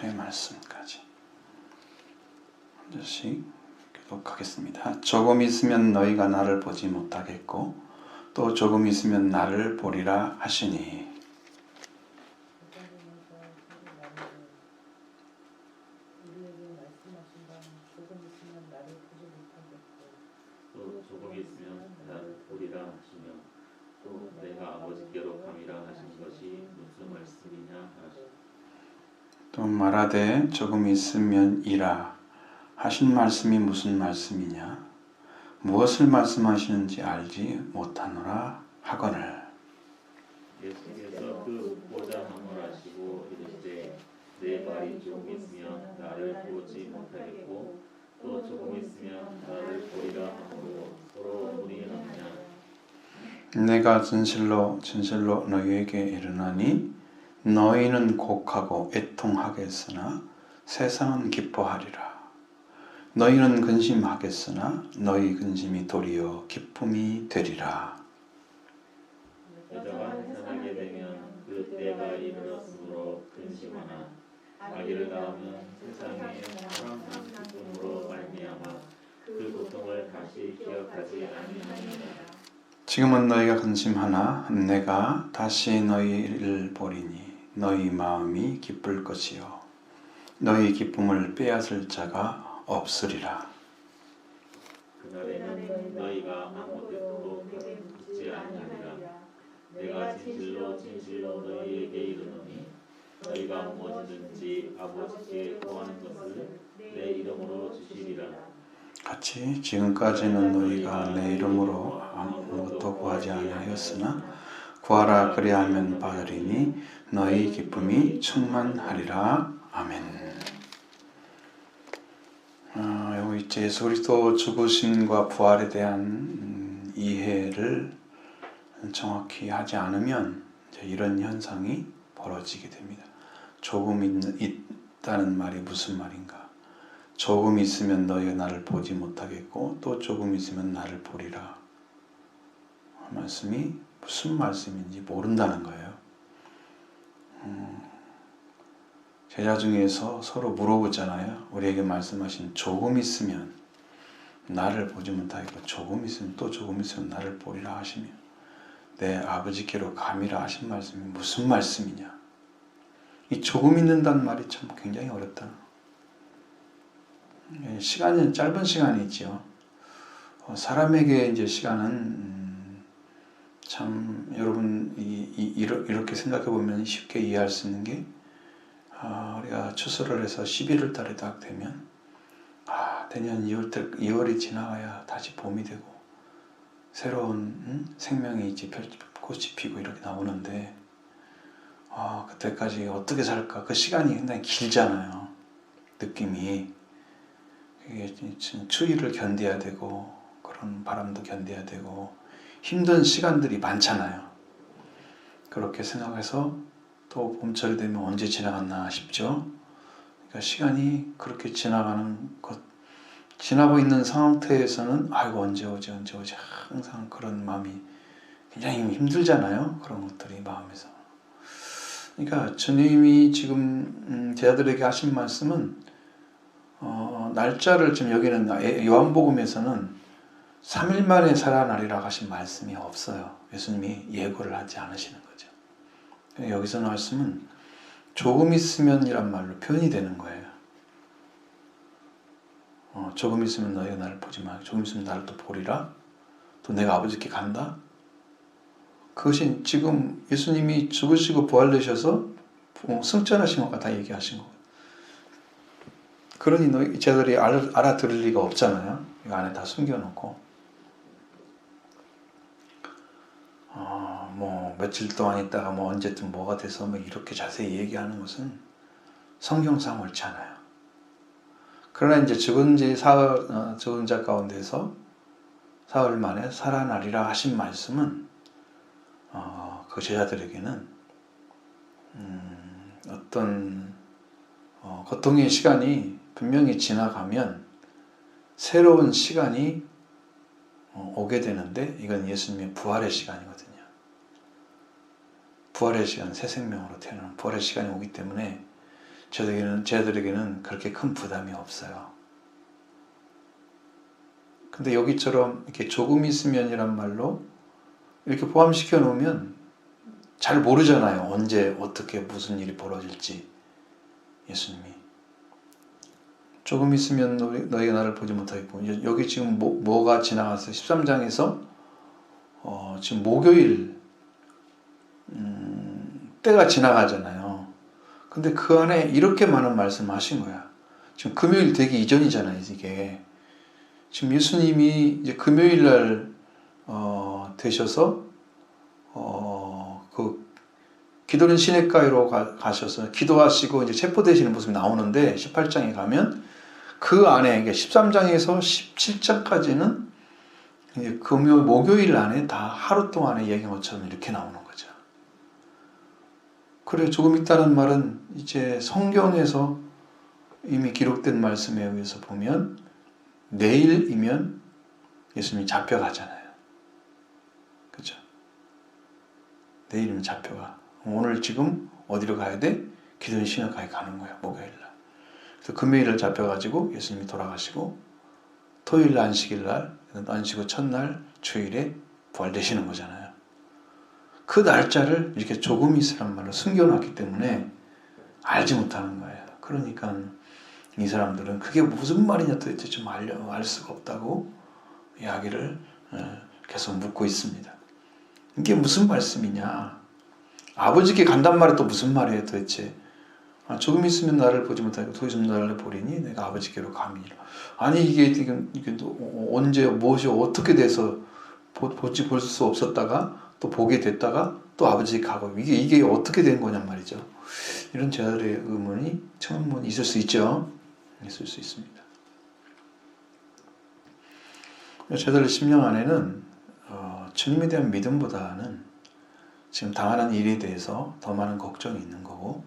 오늘의 말씀까지 한 절씩 교독하겠습니다. 조금 있으면 너희가 나를 보지 못하겠고 또 조금 있으면 나를 보리라 하시니 조금 있으면 나를 보리라 하시며 또 내가 아버지께로 감이라 하신 것이 무슨 말씀이냐 하시니 또 말하되 조금 있으면 이라 하신 말씀이 무슨 말씀이냐 무엇을 말씀하시는지 알지 못하노라 하거늘 예수께서 그 보좌 함을하시고 이르시되 내 발이 조금 있으면 나를 보지 못하겠고 또 조금 있으면 나를 보리라 하므로 서로 문의하느냐 내가 진실로 너희에게 이르노니 너희는 곡하고 애통하겠으나 세상은 기뻐하리라. 너희는 근심하겠으나 너희 근심이 도리어 기쁨이 되리라. 여자가 해산하게 되면 그 때가 이르렀으므로 근심하나 아기를 낳으면 세상에 사랑하는 기쁨으로 말미암아 그 고통을 다시 기억하지 아니하니라. 지금은 너희가 근심하나 내가 다시 너희를 보리니 너희 마음이 기쁠 것이요 너희 기쁨을 빼앗을 자가 없으리라. 그날에는 너희가 아무데도 붙지 아니하리라. 내가 진실로 너희에게 이르노니 너희가 무엇이든지 아버지께 구하는 것을 내 이름으로 주시리라. 같이 지금까지는 너희가 내 이름으로 아무것도 구하지 아니하였으나 구하라 그리하면 받으리니 너희 기쁨이 충만하리라. 아멘. 여기 이제 예수 그리스도 죽으심과 부활에 대한 이해를 정확히 하지 않으면 이제 이런 현상이 벌어지게 됩니다. 조금 있다는 말이 무슨 말인가? 조금 있으면 너희가 나를 보지 못하겠고 또 조금 있으면 나를 보리라. 말씀이 무슨 말씀인지 모른다는 거예요. 제자 중에서 서로 물어보잖아요. 우리에게 말씀하신 조금 있으면 나를 보지 못하겠고 조금 있으면 또 조금 있으면 나를 보리라 하시며 내 아버지께로 감이라 하신 말씀이 무슨 말씀이냐. 이 조금 있는다는 말이 참 굉장히 어렵다. 시간은 짧은 시간이지요. 사람에게 이제 시간은 참 여러분 이렇게 생각해 보면 쉽게 이해할 수 있는 게 우리가 추수를 해서 11월 달에 딱 되면 내년 2월이 지나가야 다시 봄이 되고 새로운 생명이 이제 꽃이 피고 이렇게 나오는데 그때까지 어떻게 살까? 그 시간이 굉장히 길잖아요. 느낌이. 이게 추위를 견뎌야 되고 그런 바람도 견뎌야 되고 힘든 시간들이 많잖아요. 그렇게 생각해서 또 봄철이 되면 언제 지나갔나 싶죠. 그러니까 시간이 그렇게 지나고 있는 상태에서는 아이고 언제 오지 항상 그런 마음이 굉장히 힘들잖아요. 그런 것들이 마음에서. 그러니까 주님이 지금 제자들에게 하신 말씀은 날짜를 지금 여기는 요한복음에서는 3일 만에 살아나리라 하신 말씀이 없어요. 예수님이 예고를 하지 않으시는 거죠. 여기서 말씀은 조금 있으면이란 말로 표현이 되는 거예요. 조금 있으면 너희가 나를 보지 마. 조금 있으면 나를 또 보리라. 또 내가 아버지께 간다. 그것이 지금 예수님이 죽으시고 부활되셔서 승천하신 것과 다 얘기하신 거예요. 그러니 너희 제자들이 알아들을 리가 없잖아요. 이 안에 다 숨겨놓고 며칠 동안 있다가 언제든 뭐가 돼서 이렇게 자세히 얘기하는 것은 성경상 옳지 않아요. 그러나 이제 죽은 자 가운데서 사흘 만에 살아나리라 하신 말씀은 그 제자들에게는 어떤 고통의 시간이 분명히 지나가면 새로운 시간이 오게 되는데 이건 예수님의 부활의 시간이거든요. 부활의 시간, 새 생명으로 태어나는 부활의 시간이 오기 때문에 쟤들에게는 그렇게 큰 부담이 없어요. 근데 여기처럼 이렇게 조금 있으면이란 말로 이렇게 포함시켜 놓으면 잘 모르잖아요. 언제 어떻게 무슨 일이 벌어질지. 예수님이 조금 있으면 너희가 나를 보지 못하겠고, 여기 지금 뭐가 지나갔어요? 13장에서 지금 목요일 때가 지나가잖아요. 근데 그 안에 이렇게 많은 말씀을 하신 거야. 지금 금요일 되기 이전이잖아요. 이게 지금 예수님이 이제 금요일 날 되셔서 그 기도는 시냇가로 가셔서 기도하시고 이제 체포되시는 모습이 나오는데 18장에 가면 그 안에 13장에서 17장까지는 이제 목요일 안에 다 하루 동안의 얘기인 것처럼 이렇게 나오는 거죠. 그래, 조금 있다는 말은 이제 성경에서 이미 기록된 말씀에 의해서 보면 내일이면 예수님이 잡혀가잖아요. 그죠? 내일이면 잡혀가. 오늘 지금 어디로 가야 돼? 기도원 시냇가에 가는 거야, 목요일날. 그래서 금요일을 잡혀가지고 예수님이 돌아가시고 토요일 안식일날, 안식 후 첫날 주일에 부활되시는 거잖아요. 그 날짜를 이렇게 조금 있으란 말로 숨겨놨기 때문에 알지 못하는 거예요. 그러니까 이 사람들은 그게 무슨 말이냐 도대체 좀 알 수가 없다고 이야기를 계속 묻고 있습니다. 이게 무슨 말씀이냐? 아버지께 간단 말이 또 무슨 말이에요 도대체? 조금 있으면 나를 보지 못하고 더 있으면 나를 보리니 내가 아버지께로 감이니라. 아니 이게 언제 무엇이 어떻게 돼서 볼 수 없었다가 또 보게 됐다가 또 아버지께 가고 이게 어떻게 된 거냔 말이죠. 이런 제자들의 의문이 처음 있을 수 있죠. 있을 수 있습니다. 제자들의 심령 안에는 주님에 대한 믿음보다는 지금 당하는 일에 대해서 더 많은 걱정이 있는 거고,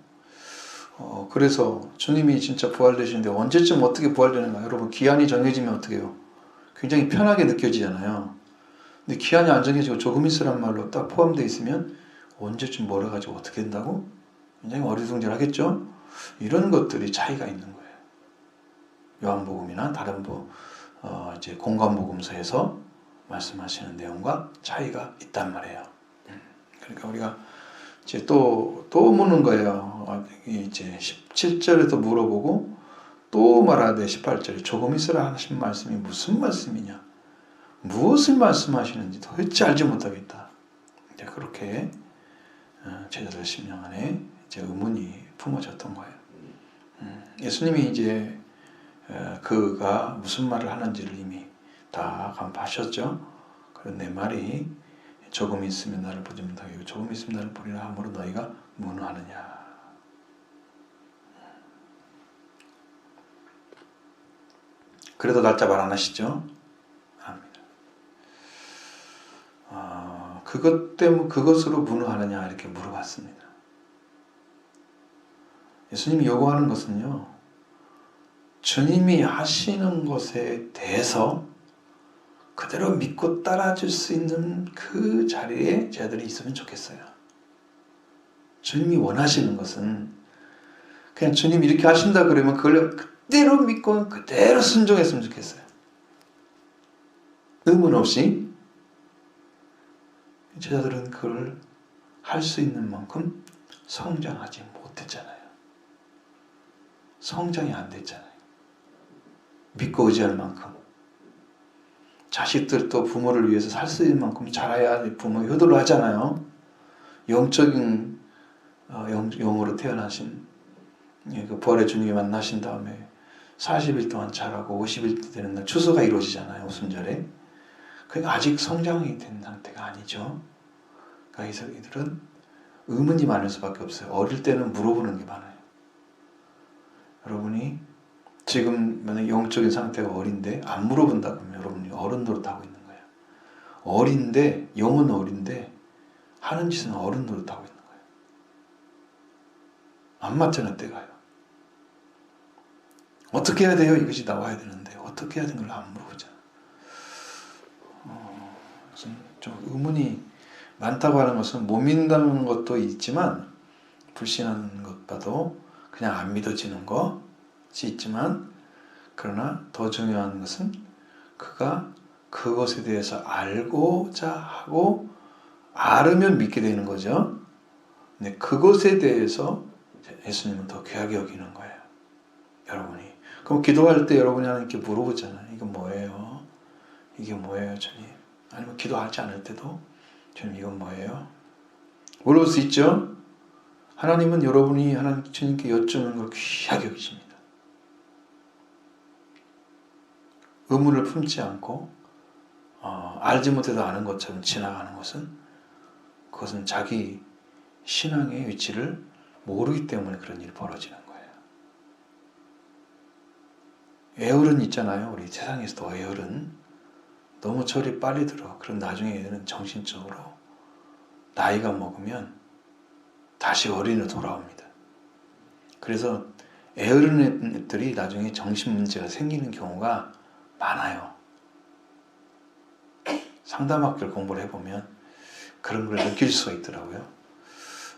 그래서 주님이 진짜 부활되시는데 언제쯤 어떻게 부활되는가? 여러분 기한이 정해지면 어떻게 해요? 굉장히 편하게 느껴지잖아요. 근데 기한이 안 정해지고 조금 있으란 말로 딱 포함되어 있으면 언제쯤 멀어가지고 어떻게 된다고? 굉장히 어리둥절하겠죠? 이런 것들이 차이가 있는 거예요. 요한복음이나 다른 이제 공관복음서에서 말씀하시는 내용과 차이가 있단 말이에요. 그러니까 우리가 이제 또 묻는 거예요. 이제 17절에도 물어보고 또 말하되 18절에 조금 있으라 하신 말씀이 무슨 말씀이냐? 무엇을 말씀하시는지 도대체 알지 못하겠다. 이제 그렇게 제자들 심령 안에 이제 의문이 품어졌던 거예요. 예수님이 이제 그가 무슨 말을 하는지를 이미 다 간파하셨죠. 그런 내 말이 조금 있으면 나를 보지 못하겠고 조금 있으면 나를 보리라 함으로 너희가 문하느냐. 그래도 날짜 말 안 하시죠? 합니다. 그것 때문에 그것으로 문하느냐 이렇게 물어봤습니다. 예수님이 요구하는 것은요, 주님이 하시는 것에 대해서 그대로 믿고 따라줄 수 있는 그 자리에 제자들이 있으면 좋겠어요. 주님이 원하시는 것은 그냥 주님이 이렇게 하신다 그러면 그걸 그대로 믿고 그대로 순종했으면 좋겠어요. 의문 없이. 제자들은 그걸 할 수 있는 만큼 성장하지 못했잖아요. 성장이 안 됐잖아요. 믿고 의지할 만큼. 자식들도 부모를 위해서 살 수 있는 만큼 잘해야 부모 효도를 하잖아요. 영적인 영으로 태어나신 그 부활의 주님이 만나신 다음에 40일 동안 자라고 50일 되는 날 추수가 이루어지잖아요. 오순절에. 그러니까 아직 성장이 된 상태가 아니죠. 그러니까 이들은 의문이 많을 수밖에 없어요. 어릴 때는 물어보는 게 많아요. 여러분이 지금 만약 영적인 상태가 어린데 안 물어본다 그러면 여러분이 어른 노릇하고 있는 거예요. 어린데 영은 어린데 하는 짓은 어른 노릇하고 있는 거예요. 안 맞잖아 때가요. 어떻게 해야 돼요? 이것이 나와야 되는데 어떻게 해야 되는 걸 안 물어보잖아. 좀 의문이 많다고 하는 것은 못 믿는다는 것도 있지만 불신하는 것 봐도 그냥 안 믿어지는 것이 있지만 그러나 더 중요한 것은 그가 그것에 대해서 알고자 하고 알으면 믿게 되는 거죠. 근데 그것에 대해서 예수님은 더 귀하게 여기는 거예요. 여러분이. 그럼 기도할 때 여러분이 하나님께 물어보잖아요. 이건 뭐예요? 이게 뭐예요, 주님? 아니면 기도하지 않을 때도 주님 이건 뭐예요? 물어볼 수 있죠? 하나님은 여러분이 하나님 주님께 여쭈는 걸 귀하게 여기십니다. 의문을 품지 않고 알지 못해도 아는 것처럼 지나가는 것은 그것은 자기 신앙의 위치를 모르기 때문에 그런 일이 벌어지는 거예요. 애어른 있잖아요. 우리 세상에서도 애어른 너무 철이 빨리 들어. 그럼 나중에는 정신적으로 나이가 먹으면 다시 어린이로 돌아옵니다. 그래서 애어른 애들이 나중에 정신 문제가 생기는 경우가 많아요. 상담학교를 공부를 해보면 그런 걸 느낄 수가 있더라고요.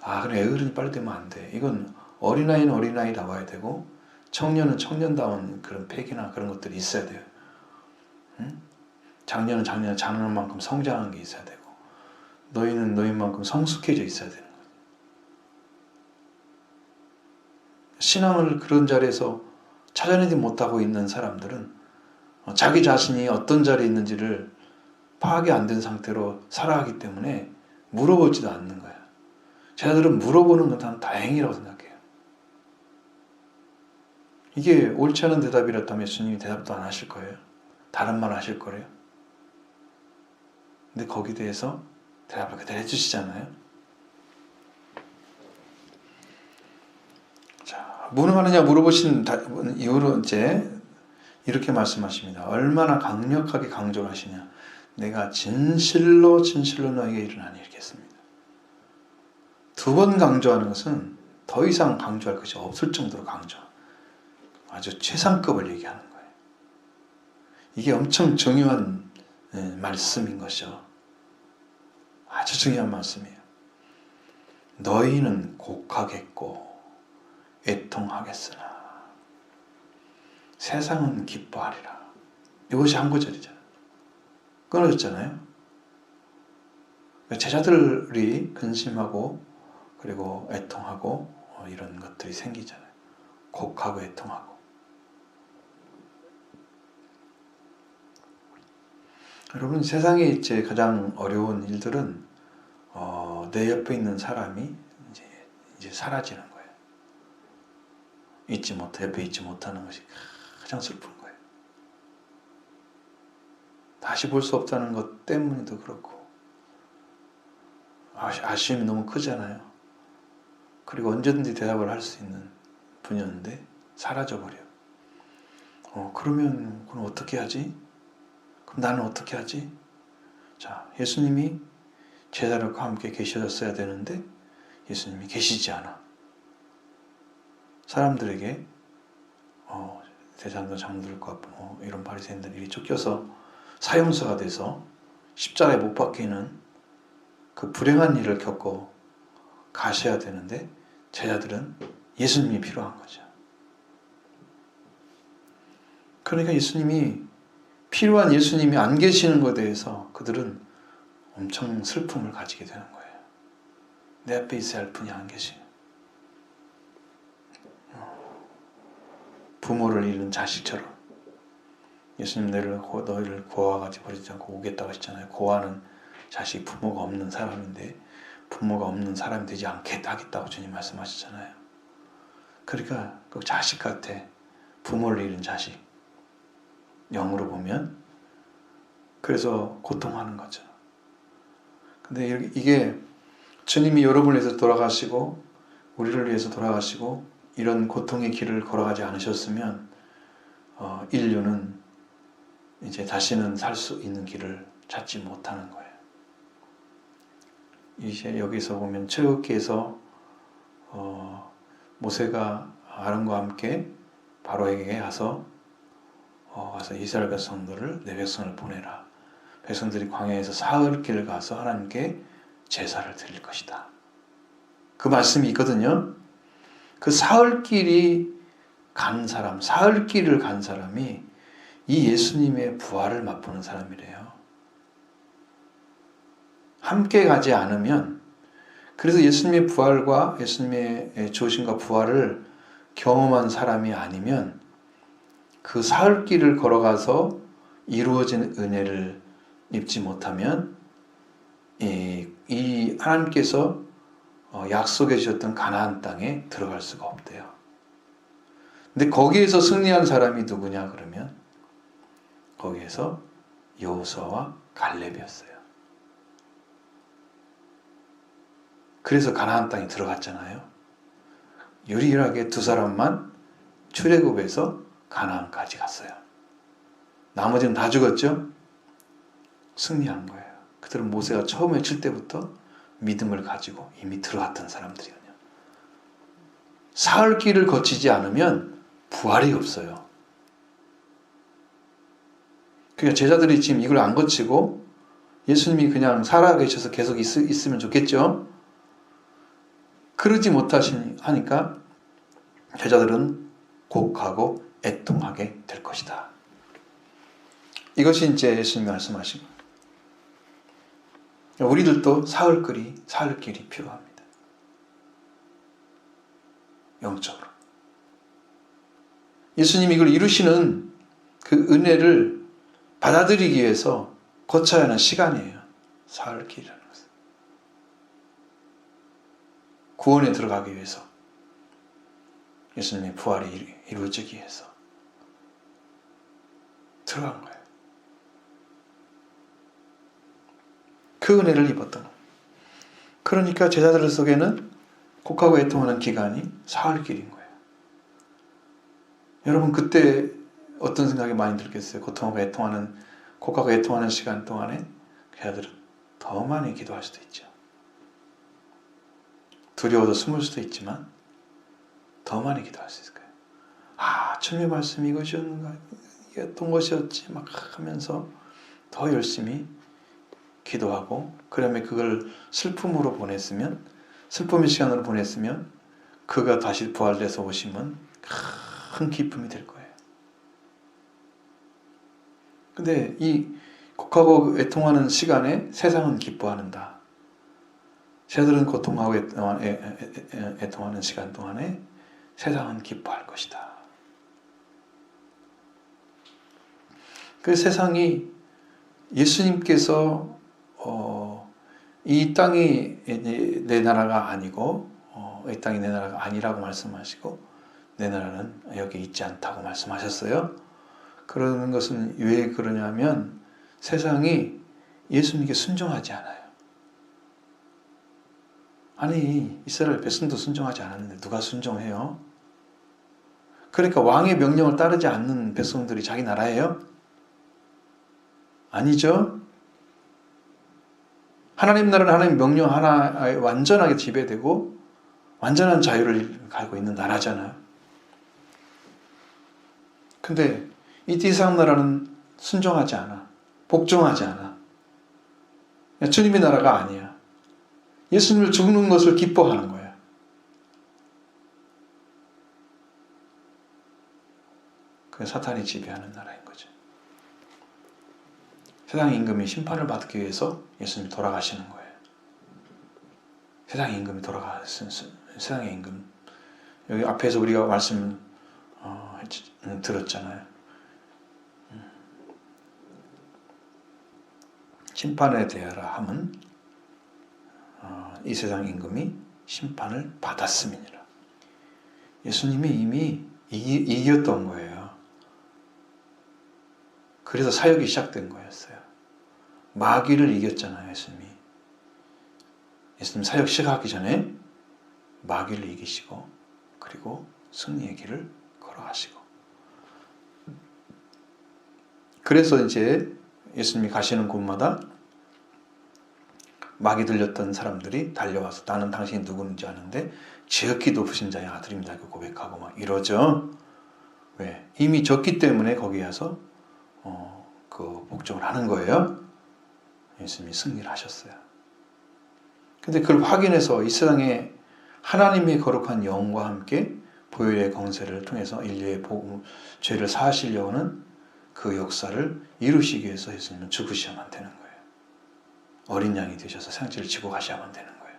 아, 그래, 애어른이 빨리 되면 안 돼. 이건 어린아이는 어린아이다워야 되고 청년은 청년다운 그런 패기나 그런 것들이 있어야 돼요. 응? 장년은 장년한 만큼 성장한 게 있어야 되고 노인은 노인만큼 성숙해져 있어야 되는 거예요. 신앙을 그런 자리에서 찾아내지 못하고 있는 사람들은 자기 자신이 어떤 자리에 있는지를 파악이 안 된 상태로 살아가기 때문에 물어보지도 않는 거예요. 제자들은 물어보는 건 다 다행이라고 생각해요. 이게 옳지 않은 대답이었다면 예수님이 대답도 안 하실 거예요. 다른 말 하실 거래요. 근데 거기에 대해서 대답을 그대로 해주시잖아요. 자, 무능하느냐 물어보신 이후로 이제 이렇게 말씀하십니다. 얼마나 강력하게 강조를 하시냐. 내가 진실로 너에게 이르노니 이렇게 했습니다. 두 번 강조하는 것은 더 이상 강조할 것이 없을 정도로 강조. 아주 최상급을 얘기하는 거예요. 이게 엄청 중요한 말씀인 것이죠. 아주 중요한 말씀이에요. 너희는 곡하겠고 애통하겠으나 세상은 기뻐하리라. 이것이 한 구절이잖아요. 끊어졌잖아요. 제자들이 근심하고 그리고 애통하고 이런 것들이 생기잖아요. 곡하고 애통하고. 여러분, 세상에 이제 가장 어려운 일들은 내 옆에 있는 사람이 이제 사라지는 거예요. 옆에 있지 못하는 것이 가장 슬픈 거예요. 다시 볼 수 없다는 것 때문에도 그렇고 아쉬움이 너무 크잖아요. 그리고 언제든지 대답을 할 수 있는 분이었는데 사라져버려요. 그러면 그럼 어떻게 하지? 그럼 나는 어떻게 하지? 자, 예수님이 제자들과 함께 계셨어야 되는데 예수님이 계시지 않아. 사람들에게 대장도 장들과 이런 바리새인들이 쫓겨서 사형수가 돼서 십자가에 못 박히는 그 불행한 일을 겪고 가셔야 되는데 제자들은 예수님이 필요한 거죠. 그러니까 필요한 예수님이 안 계시는 것에 대해서 그들은 엄청 슬픔을 가지게 되는 거예요. 내 앞에 있어야 할 분이 안 계시는. 부모를 잃은 자식처럼 예수님 너희를 고아같이 버리지 않고 오겠다고 하셨잖아요. 고아는 자식 부모가 없는 사람인데 부모가 없는 사람이 되지 하겠다고 주님 말씀하셨잖아요. 그러니까 그 자식 같아. 부모를 잃은 자식. 영으로 보면 그래서 고통하는 거죠. 근데 이게 주님이 여러분을 위해서 돌아가시고 우리를 위해서 돌아가시고 이런 고통의 길을 걸어가지 않으셨으면 인류는 이제 다시는 살 수 있는 길을 찾지 못하는 거예요. 이제 여기서 보면 출애굽기에서 모세가 아론과 함께 바로에게 가서 이스라엘 백성들을 내 백성을 보내라. 백성들이 광야에서 사흘 길을 가서 하나님께 제사를 드릴 것이다. 그 말씀이 있거든요. 그 사흘길이 간 사람, 사흘길을 간 사람이 이 예수님의 부활을 맛보는 사람이래요. 함께 가지 않으면, 그래서 예수님의 부활과 예수님의 죽으심과 부활을 경험한 사람이 아니면 그 사흘길을 걸어가서 이루어진 은혜를 입지 못하면 이 하나님께서 약속해 주셨던 가나안 땅에 들어갈 수가 없대요. 근데 거기에서 승리한 사람이 누구냐 그러면 거기에서 여호수아와 갈렙이었어요. 그래서 가나안 땅에 들어갔잖아요. 유일하게 두 사람만 출애굽에서 가나안까지 갔어요. 나머지는 다 죽었죠? 승리한 거예요. 그들은 모세가 처음에 칠 때부터 믿음을 가지고 이미 들어갔던 사람들이거든요. 사흘길을 거치지 않으면 부활이 없어요. 그러니까 제자들이 지금 이걸 안 거치고 예수님이 그냥 살아계셔서 계속 있으면 좋겠죠? 그러지 못하시니까 제자들은 곡하고 애통하게 될 것이다. 이것이 이제 예수님이 말씀하신 거예요. 우리들도 사흘길이 필요합니다. 영적으로. 예수님이 이걸 이루시는 그 은혜를 받아들이기 위해서 거쳐야 하는 시간이에요. 사흘길이라는 것은. 구원에 들어가기 위해서. 예수님의 부활이 이루어지기 위해서 들어간 거예요. 그 은혜를 입었던 거예요. 그러니까 제자들 속에는 곡하고 애통하는 기간이 사흘길인 거예요. 여러분 그때 어떤 생각이 많이 들겠어요? 곡하고 애통하는 시간 동안에 제자들은 더 많이 기도할 수도 있죠. 두려워서 숨을 수도 있지만 더 많이 기도할 수 있을 거예요. 주님의 말씀이 이것이었는가, 이게 어떤 것이었지 막 하면서 더 열심히 기도하고, 그다음에 그걸 슬픔의 시간으로 보냈으면 그가 다시 부활돼서 오시면 큰 기쁨이 될 거예요. 근데 이 곡하고 애통하는 시간에 세상은 기뻐하는다. 제자들은 고통하고 애통하는 시간 동안에 세상은 기뻐할 것이다. 그 세상이 예수님께서 이 땅이 내 나라가 아니고 이 땅이 내 나라가 아니라고 말씀하시고 내 나라는 여기 있지 않다고 말씀하셨어요. 그러는 것은 왜 그러냐면 세상이 예수님께 순종하지 않아요. 아니 이스라엘 백성도 순종하지 않았는데 누가 순종해요? 그러니까 왕의 명령을 따르지 않는 백성들이 자기 나라예요? 아니죠. 하나님 나라는 하나님 명령 하나에 완전하게 지배되고 완전한 자유를 가지고 있는 나라잖아요. 근데 이 세상 나라는 순종하지 않아. 복종하지 않아. 주님의 나라가 아니야. 예수님을 죽는 것을 기뻐하는 거예요. 그게 사탄이 지배하는 나라인 거죠. 세상의 임금이 심판을 받기 위해서 예수님이 돌아가시는 거예요. 세상의 임금이 세상의 임금. 여기 앞에서 우리가 말씀 들었잖아요. 심판에 대하라 함은 이 세상 임금이 심판을 받았음이니라. 예수님이 이미 이겼던 거예요. 그래서 사역이 시작된 거였어요. 마귀를 이겼잖아요, 예수님이. 예수님 사역 시작하기 전에 마귀를 이기시고 그리고 승리의 길을 걸어가시고. 그래서 이제 예수님이 가시는 곳마다 마귀 들렸던 사람들이 달려와서 나는 당신이 누구인지 아는데 지극히 높으신 자의 아들입니다. 고백하고 막 이러죠. 왜? 이미 졌기 때문에 거기 와서 그 복종을 하는 거예요. 예수님이 승리를 하셨어요. 근데 그걸 확인해서 이 세상에 하나님의 거룩한 영과 함께 보혈의 공세를 통해서 인류의 복음, 죄를 사하시려는 그 역사를 이루시기 위해서 예수님은 죽으셔야만 되는 거예요. 어린 양이 되셔서 생체를 지고 가셔야만 되는 거예요.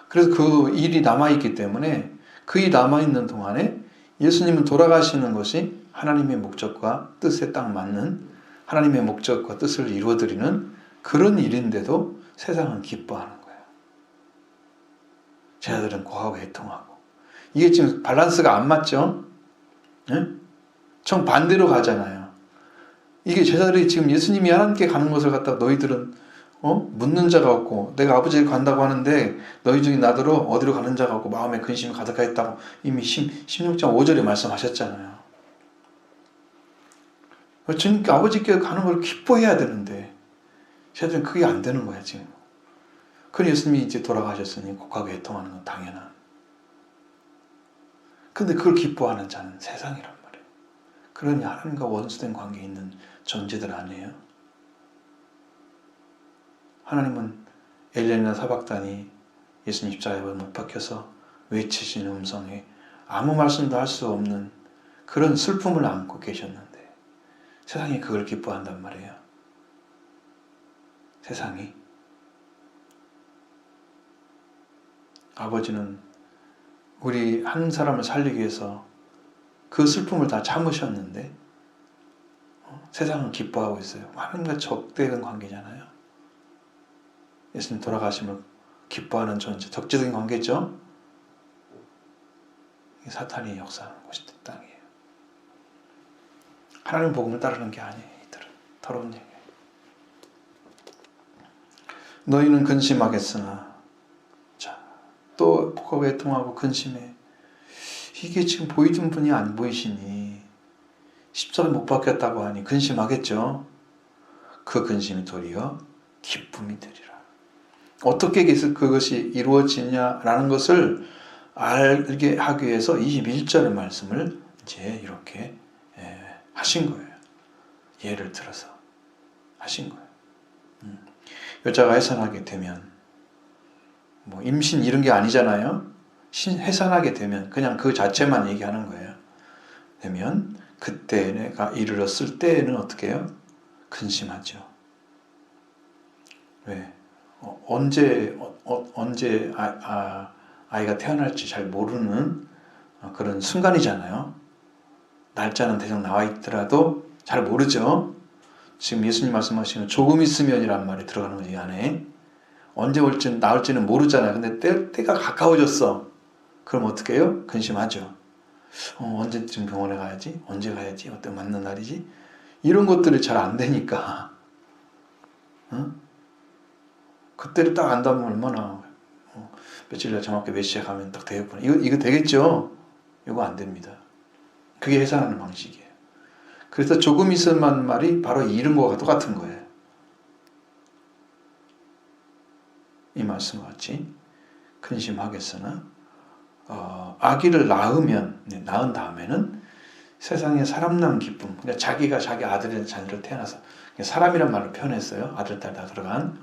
그래서 그 일이 남아있기 때문에 그 일이 남아있는 동안에 예수님은 돌아가시는 것이 하나님의 목적과 뜻에 딱 맞는 하나님의 목적과 뜻을 이루어드리는 그런 일인데도 세상은 기뻐하는 거예요. 제자들은 고하고 애통하고. 이게 지금 밸런스가 안 맞죠? 네? 정반대로 가잖아요. 이게 제자들이 지금 예수님이 하나님께 가는 것을 갖다가 너희들은 묻는 자가 없고 내가 아버지를 간다고 하는데 너희 중에 나더러 어디로 가는 자가 없고 마음에 근심이 가득하였다고 이미 16장 5절에 말씀하셨잖아요. 그러니까 아버지께 가는 걸 기뻐해야 되는데 제자들은 그게 안 되는 거야 지금. 그럼 예수님이 이제 돌아가셨으니 곡하고 애통하는 건 당연한. 근데 그걸 기뻐하는 자는 세상이란 말이에요. 그러니 하나님과 원수된 관계에 있는 존재들 아니에요. 하나님은 엘레나 사박단이 예수님 십자가에 못 박혀서 외치시는 음성에 아무 말씀도 할 수 없는 그런 슬픔을 안고 계셨는데 세상이 그걸 기뻐한단 말이에요. 세상이. 아버지는 우리 한 사람을 살리기 위해서 그 슬픔을 다 참으셨는데 세상은 기뻐하고 있어요. 하나님과 적대된 관계잖아요. 예수님 돌아가심을 기뻐하는 존재, 적대적인 관계죠. 사탄이 역사하는 곳이 땅이에요. 하나님 복음을 따르는 게 아니에요. 이들은 더러운 얘기예요. 너희는 근심하겠으나 자, 또 복하고 애통하고 근심해. 이게 지금 보이던 분이 안 보이시니 십자가에 못 박혔다고 하니 근심하겠죠. 그 근심이 도리어 기쁨이 되리라. 어떻게 그것이 이루어지냐라는 것을 알게 하기 위해서 21절의 말씀을 이제 이렇게 하신 거예요. 예를 들어서 하신 거예요. 여자가 해산하게 되면 뭐 임신 이런 게 아니잖아요. 해산하게 되면 그냥 그 자체만 얘기하는 거예요. 되면 그때 내가 이르렀을 때에는 어떻게 해요? 근심하죠. 왜? 언제 아이가 태어날지 잘 모르는 그런 순간이잖아요. 날짜는 대충 나와 있더라도 잘 모르죠. 지금 예수님 말씀하시는 조금 있으면이란 말이 들어가는 거지, 이 안에. 언제 올지 나올지는 모르잖아요. 근데 때가 가까워졌어. 그럼 어떻게 해요? 근심하죠. 언제쯤 병원에 가야지? 언제 가야지? 어때 맞는 날이지? 이런 것들이 잘 안 되니까. 그때를 딱 안다면 얼마나 며칠 날 정확히 몇 시에 가면 딱 되겠구나. 이거 되겠죠? 이거 안 됩니다. 그게 해산하는 방식이에요. 그래서 조금 있으면 말이 바로 이런 거와 똑같은 거예요. 이 말씀과 같이 근심하겠으나 아기를 낳은 다음에는 세상에 사람 낳은 기쁨, 그러니까 자기가 자기 아들이나 자녀로 태어나서 사람이란 말로 표현했어요. 아들, 딸 다 들어간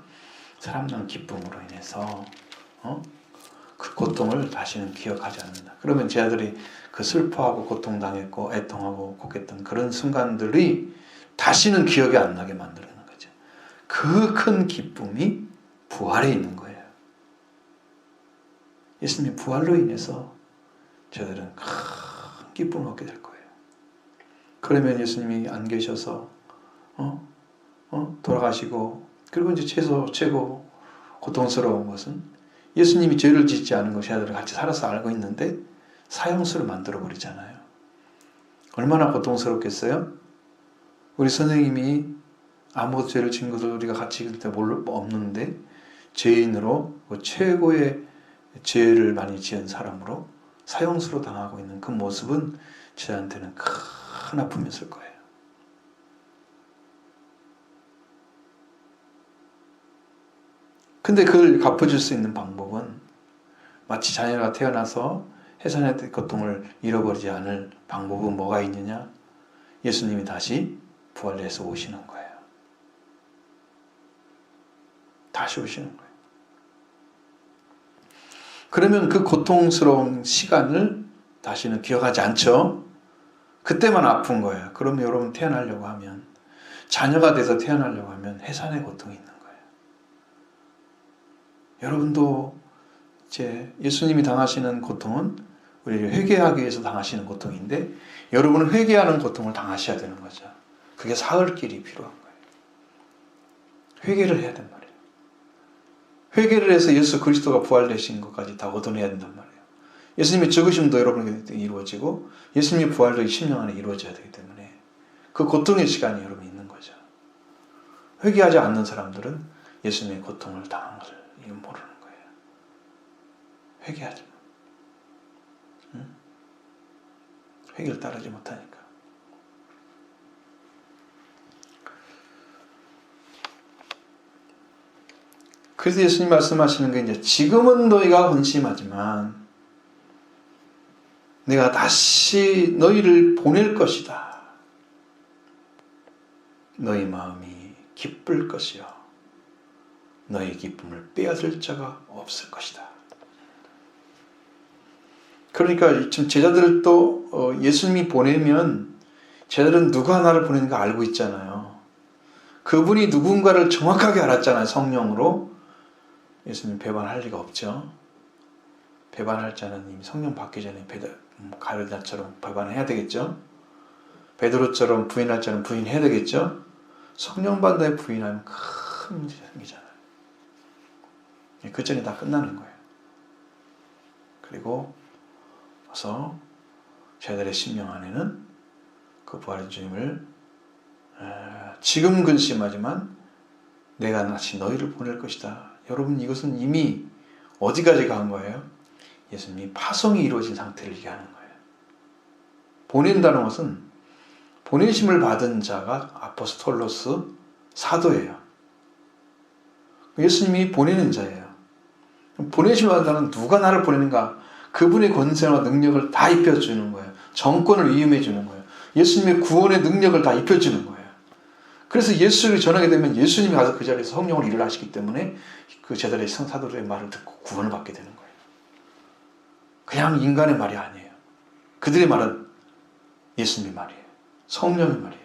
사람 낳은 기쁨으로 인해서 그 고통을 다시는 기억하지 않는다. 그러면 제 아들이 그 슬퍼하고 고통당했고 애통하고 곡했던 그런 순간들이 다시는 기억이 안 나게 만드는 거죠. 그 큰 기쁨이 부활에 있는 거예요. 예수님의 부활로 인해서 저들은 큰 기쁨을 얻게 될 거예요. 그러면 예수님이 안 계셔서 돌아가시고 그리고 이제 최고 고통스러운 것은 예수님이 죄를 짓지 않은 것이 아들을 같이 살아서 알고 있는데 사형수를 만들어 버리잖아요. 얼마나 고통스럽겠어요? 우리 선생님이 아무 죄를 지은 것을 우리가 같이 읽을 때 없는데 죄인으로 최고의 죄를 많이 지은 사람으로 사형수로 당하고 있는 그 모습은 저한테는 큰 아픔이었을 거예요. 근데 그걸 갚아줄 수 있는 방법은 마치 자녀가 태어나서 해산의 고통을 잃어버리지 않을 방법은 뭐가 있느냐? 예수님이 다시 부활해서 오시는 거예요. 다시 오시는 거예요. 그러면 그 고통스러운 시간을 다시는 기억하지 않죠. 그때만 아픈 거예요. 그럼 여러분 태어나려고 하면, 자녀가 돼서 태어나려고 하면 해산의 고통이 있는 거예요. 여러분도 이제 예수님이 당하시는 고통은 우리를 회개하기 위해서 당하시는 고통인데, 여러분은 회개하는 고통을 당하셔야 되는 거죠. 그게 사흘 길이 필요한 거예요. 회개를 해야 된단 말이에요. 회개를 해서 예수 그리스도가 부활되신 것까지 다 얻어내야 된단 말이에요. 예수님의 죽으심도 여러분에게 이루어지고 예수님의 부활도 10년 안에 이루어져야 되기 때문에 그 고통의 시간이 여러분 있는 거죠. 회개하지 않는 사람들은 예수님의 고통을 당한 걸 모르는 거예요. 회개하지 마. 응? 회개를 따르지 못하니까. 그래서 예수님 말씀하시는 게 이제 지금은 너희가 근심하지만 내가 다시 너희를 보낼 것이다. 너희 마음이 기쁠 것이요. 너희 기쁨을 빼앗을 자가 없을 것이다. 그러니까 지금 제자들도 예수님이 보내면 제자들은 누가 나를 보내는가 알고 있잖아요. 그분이 누군가를 정확하게 알았잖아요. 성령으로. 예수님 배반할 리가 없죠. 배반할 자는 이미 성령 받기 전에 가룟자처럼 배반해야 되겠죠. 베드로처럼 부인할 자는 부인해야 되겠죠. 성령 받은 다음에 부인하면 큰 문제가 생기잖아요. 그 전에 다 끝나는 거예요. 그리고 와서 제자들의 심령 안에는 그 부활의 주님을 지금 근심하지만 내가 다시 너희를 보낼 것이다. 여러분, 이것은 이미 어디까지 간 거예요? 예수님이 파송이 이루어진 상태를 얘기하는 거예요. 보낸다는 것은 보내심을 받은 자가 아포스톨로스, 사도예요. 예수님이 보내는 자예요. 보내심을 받은 자는 누가 나를 보내는가? 그분의 권세와 능력을 다 입혀주는 거예요. 정권을 위임해 주는 거예요. 예수님의 구원의 능력을 다 입혀주는 거예요. 그래서 예수를 전하게 되면 예수님이 가서 그 자리에서 성령을 일을 하시기 때문에 그 제자들의 사도들의 말을 듣고 구원을 받게 되는 거예요. 그냥 인간의 말이 아니에요. 그들의 말은 예수님의 말이에요. 성령의 말이에요.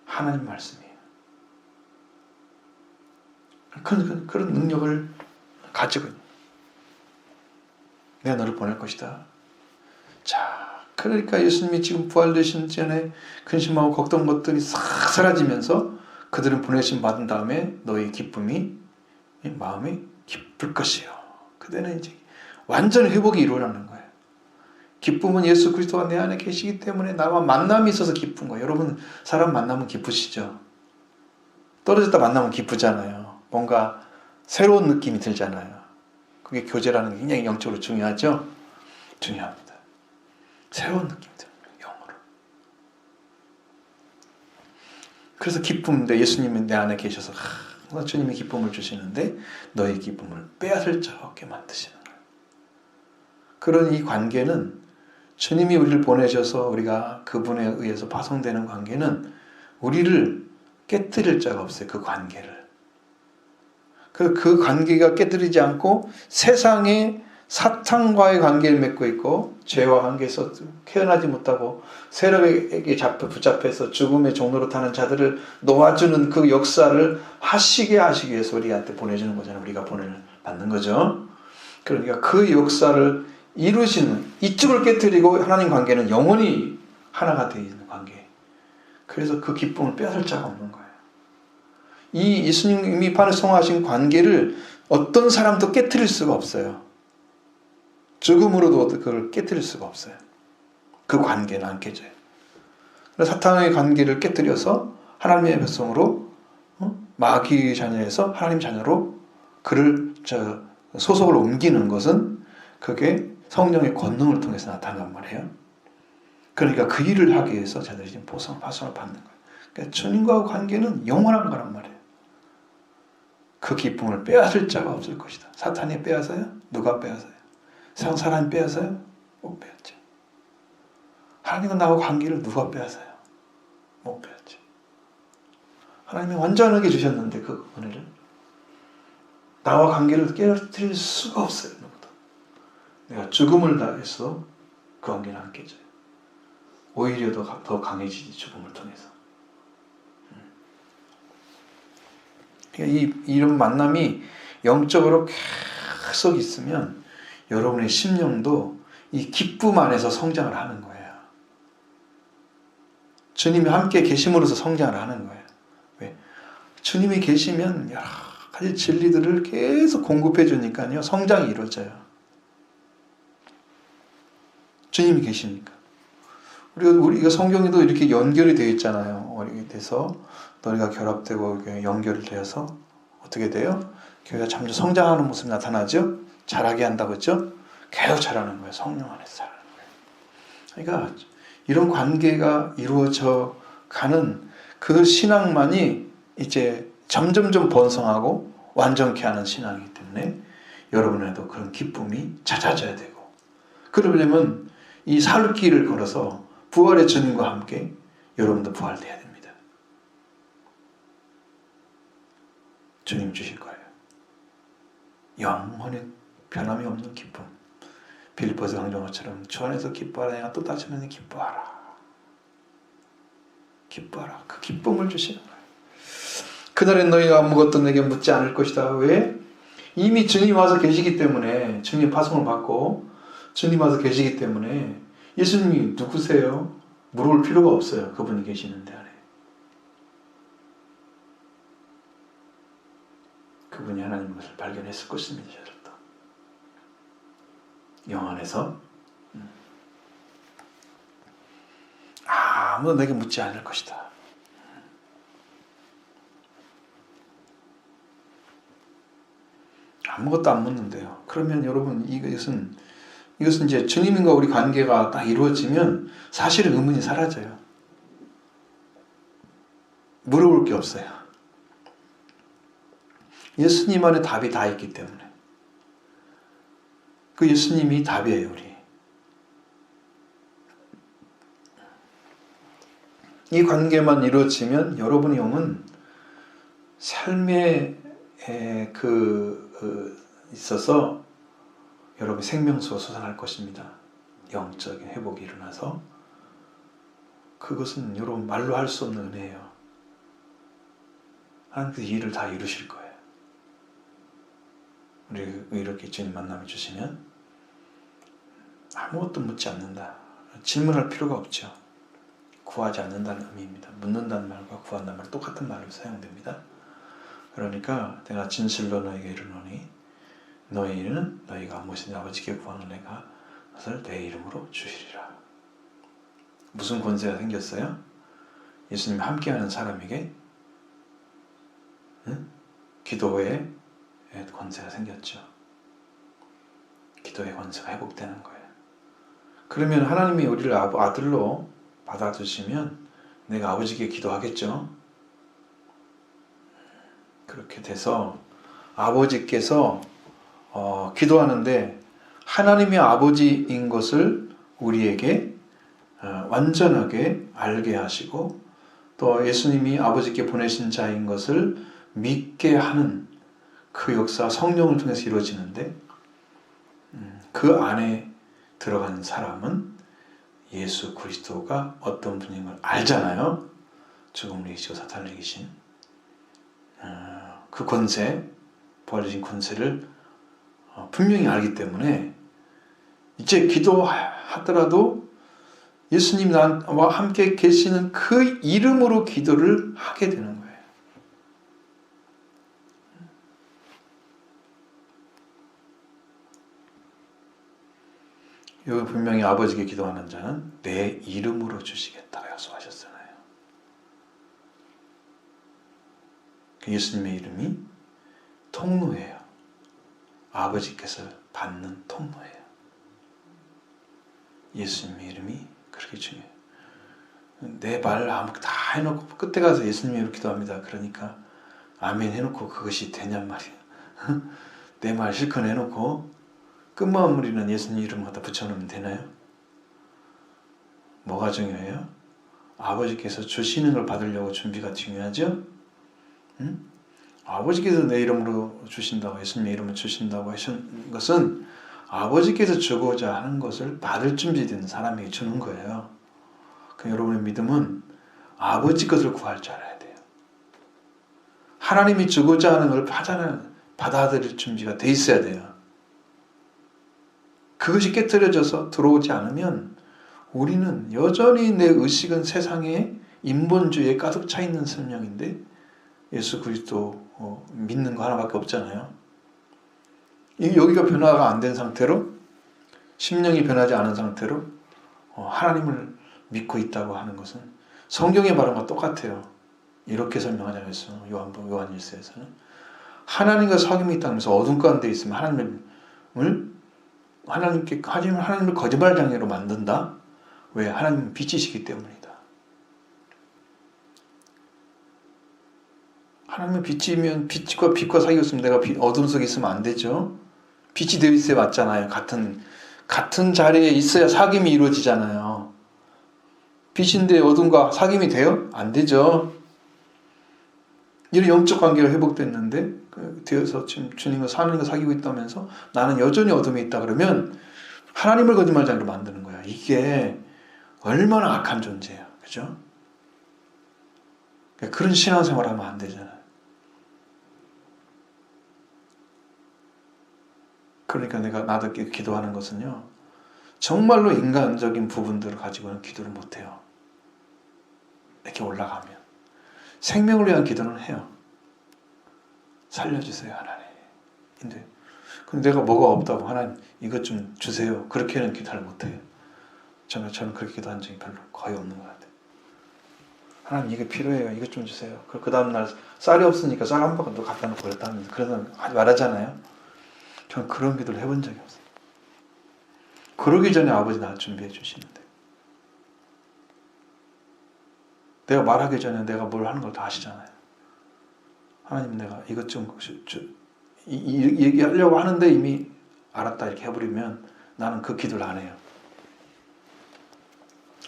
하나님 말씀이에요. 그런 능력을 가지고 있는 거예요. 내가 너를 보낼 것이다. 자, 그러니까 예수님이 지금 부활되신 전에 근심하고 걱정 것들이 싹 사라지면서 그들은 보내심 받은 다음에 너희 기쁨이 마음이 기쁠 것이요. 그때는 이제 완전 회복이 일어나는 거예요. 기쁨은 예수 그리스도가 내 안에 계시기 때문에 나와 만남이 있어서 기쁜 거예요. 여러분, 사람 만나면 기쁘시죠? 떨어졌다 만나면 기쁘잖아요. 뭔가 새로운 느낌이 들잖아요. 그게 교제라는 게 굉장히 영적으로 중요하죠? 중요합니다. 새로운 느낌이 들어요. 영어로. 그래서 기쁨인데 예수님이 내 안에 계셔서 주님이 기쁨을 주시는데 너의 기쁨을 빼앗을 자 없게 만드시는 거예요. 그런 이 관계는 주님이 우리를 보내셔서 우리가 그분에 의해서 파송되는 관계는 우리를 깨뜨릴 자가 없어요. 그 관계를. 그 관계가 깨뜨리지 않고 세상에 사탄과의 관계를 맺고 있고 죄와 관계에서 깨어나지 못하고 세력에게 붙잡혀서 죽음의 종로로 타는 자들을 놓아주는 그 역사를 하시기 위해서 우리한테 보내주는 거잖아요. 우리가 받는 거죠. 그러니까 그 역사를 이루시는, 이쪽을 깨뜨리고 하나님 관계는 영원히 하나가 되어 있는 관계. 그래서 그 기쁨을 빼앗을 자가 없는 거예요. 이 예수님이 파송하신 관계를 어떤 사람도 깨뜨릴 수가 없어요. 죽음으로도 그걸 깨뜨릴 수가 없어요. 그 관계는 안 깨져요. 그래서 사탄의 관계를 깨뜨려서 하나님의 백성으로, 마귀의 자녀에서 하나님 자녀로 그를 소속을 옮기는 것은 그게 성령의 권능을 통해서 나타난단 말이에요. 그러니까 그 일을 하기 위해서 자들이 지금 파송을 받는 거예요. 그러니까 주님과 관계는 영원한 거란 말이에요. 그 기쁨을 빼앗을 자가 없을 것이다. 사탄이 빼앗아요? 누가 빼앗아요? 세상 사람이 빼앗아요? 못 빼앗죠. 하나님과 나와 관계를 누가 빼앗아요? 못 빼앗죠. 하나님이 완전하게 주셨는데 그 은혜를 나와 관계를 깨뜨릴 수가 없어요. 누구도. 내가 죽음을 다해서 그 관계는 안 깨져요. 오히려 더 강해지지, 죽음을 통해서. 이런 만남이 영적으로 계속 있으면 여러분의 심령도 이 기쁨 안에서 성장을 하는 거예요. 주님이 함께 계심으로써 성장을 하는 거예요. 왜? 주님이 계시면 여러 가지 진리들을 계속 공급해 주니까요. 성장이 이루어져요. 주님이 계시니까. 우리가 성경에도 이렇게 연결이 되어 있잖아요. 이렇게 돼서 너희가 결합되고 연결이 되어서 어떻게 돼요? 교회가 점점 성장하는 모습이 나타나죠? 자라게 한다고 했죠? 계속 자라는 거예요. 성령 안에서 자라는 거예요. 그러니까 이런 관계가 이루어져 가는 그 신앙만이 이제 점점점 번성하고 완전케 하는 신앙이기 때문에 여러분에도 그런 기쁨이 찾아져야 되고, 그러려면 이 살 길을 걸어서 부활의 주님과 함께 여러분도 부활돼야 됩니다. 주님 주실 거예요. 영원히 변함이 없는 기쁨. 빌립보서 강정어처럼 주 안에서 기뻐하라. 또 다시는 기뻐하라. 기뻐하라. 그 기쁨을 주시는 거예요. 그날엔 너희가 아무것도 내게 묻지 않을 것이다. 왜? 이미 주님 와서 계시기 때문에, 주님 파송을 받고 주님 와서 계시기 때문에 예수님이 누구세요? 물어볼 필요가 없어요. 그분이 계시는데 안에. 그분이 하나님의 것을 발견했을 것입니다. 저들도. 영 안에서 아무도 내게 묻지 않을 것이다. 아무것도 안 묻는데요. 그러면 여러분 이것은 이제 주님과 우리 관계가 딱 이루어지면 사실은 의문이 사라져요. 물어볼 게 없어요. 예수님 안에 답이 다 있기 때문에. 그 예수님이 답이에요, 우리. 이 관계만 이루어지면 여러분의 영은 삶에 있어서 여러분의 생명수가 솟아날 것입니다. 영적인 회복이 일어나서 그것은 여러분 말로 할 수 없는 은혜예요. 하나님께서 이 일을 다 이루실 거예요. 우리 이렇게 주님 만남을 주시면 아무것도 묻지 않는다. 질문할 필요가 없죠. 구하지 않는다는 의미입니다. 묻는다는 말과 구한다는 말 똑같은 말로 사용됩니다. 그러니까 내가 진실로 너에게 이르노니 너희는 너희가 무엇이든지 아버지께 구하는 내가 그것을 내 이름으로 주시리라. 무슨 권세가 생겼어요? 예수님이 함께하는 사람에게 기도의 권세가 생겼죠. 기도의 권세가 회복되는 거예요. 그러면 하나님이 우리를 아들로 받아주시면 내가 아버지께 기도하겠죠. 그렇게 돼서 아버지께서 기도하는데 하나님이 아버지인 것을 우리에게 완전하게 알게 하시고 또 예수님이 아버지께 보내신 자인 것을 믿게 하는 그 역사 성령을 통해서 이루어지는데 그 안에 들어간 사람은 예수 그리스도가 어떤 분인 걸 알잖아요. 죽음을 이기시고 사탄을 이기신 그 권세, 부활하신 권세를 분명히 알기 때문에 이제 기도하더라도 예수님 나와 함께 계시는 그 이름으로 기도를 하게 되는 거예요. 여기 분명히 아버지께 기도하는 자는 내 이름으로 주시겠다 약속하셨잖아요. 예수님의 이름이 통로예요. 아버지께서 받는 통로예요. 예수님의 이름이 그렇게 중요해요. 내 말 아무 다 해놓고 끝에 가서 예수님의 이름으로 기도합니다. 그러니까 아멘 해놓고 그것이 되냔 말이에요. 내 말 실컷 해놓고 끝마무리는 예수님 이름 갖다 붙여놓으면 되나요? 뭐가 중요해요? 아버지께서 주시는 걸 받으려고 준비가 중요하죠? 아버지께서 내 이름으로 주신다고, 예수님의 이름으로 주신다고 하신 것은 아버지께서 주고자 하는 것을 받을 준비된 사람에게 주는 거예요. 그러니까 여러분의 믿음은 아버지 것을 구할 줄 알아야 돼요. 하나님이 주고자 하는 걸 받아들일 준비가 돼 있어야 돼요. 그것이 깨트려져서 들어오지 않으면 우리는 여전히 내 의식은 세상에 인본주의에 가득 차 있는 생명인데 예수 그리스도 믿는 거 하나밖에 없잖아요. 여기가 변화가 안 된 상태로, 심령이 변하지 않은 상태로 하나님을 믿고 있다고 하는 것은 성경의 말과 똑같아요. 이렇게 설명하지 않았어요. 요한일서에서는 하나님과 사귐이 있다면서 어둠 가운데 있으면 하나님을 거짓말장애로 만든다. 왜? 하나님은 빛이시기 때문이다. 하나님은 빛이면 빛과 사귀고 있으면 내가 어둠 속에 있으면 안 되죠. 빛이 되어 있어야 맞잖아요. 같은 자리에 있어야 사귐이 이루어지잖아요. 빛인데 어둠과 사귐이 돼요? 안 되죠. 이런 영적 관계가 회복됐는데 되어서 지금 주님과 하나님과 사귀고 있다면서 나는 여전히 어둠에 있다 그러면 하나님을 거짓말장애로 만드는 거야. 이게 얼마나 악한 존재예요. 그죠? 그런 신앙생활 하면 안 되잖아요. 그러니까 나도 기도하는 것은요, 정말로 인간적인 부분들을 가지고는 기도를 못해요. 이렇게 올라가면 생명을 위한 기도는 해요. 살려주세요 하나님. 근데 내가 뭐가 없다고 하나님 이것 좀 주세요, 그렇게는 기도를 못해요. 저는 그렇게 기도한 적이 거의 없는 것 같아요. 하나님 이게 필요해요, 이것 좀 주세요. 그 다음날 쌀이 없으니까 쌀 한 바퀴 더 갖다 놓고 그랬다면서 그러다 말하잖아요. 저는 그런 기도를 해본 적이 없어요. 그러기 전에 아버지 나 준비해 주시는데, 내가 말하기 전에 내가 뭘 하는 걸 다 아시잖아요. 하나님 내가 이것 좀 얘기하려고 하는데 이미 알았다 이렇게 해버리면 나는 그 기도를 안 해요.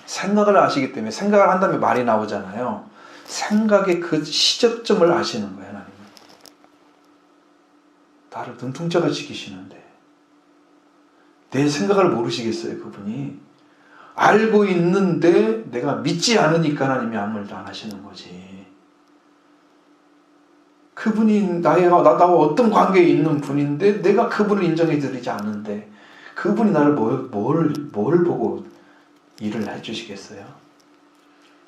생각을 아시기 때문에 생각을 한 다음에 말이 나오잖아요. 생각의 그 시작점을 아시는 거예요. 하나님은 나를 눈동자가 지키시는데 내 생각을 모르시겠어요? 그분이 알고 있는데 내가 믿지 않으니까 하나님이 아무 말도 안 하시는 거지. 그분이 나와 어떤 관계에 있는 분인데 내가 그분을 인정해드리지 않는데 그분이 나를 뭘 보고 일을 해주시겠어요?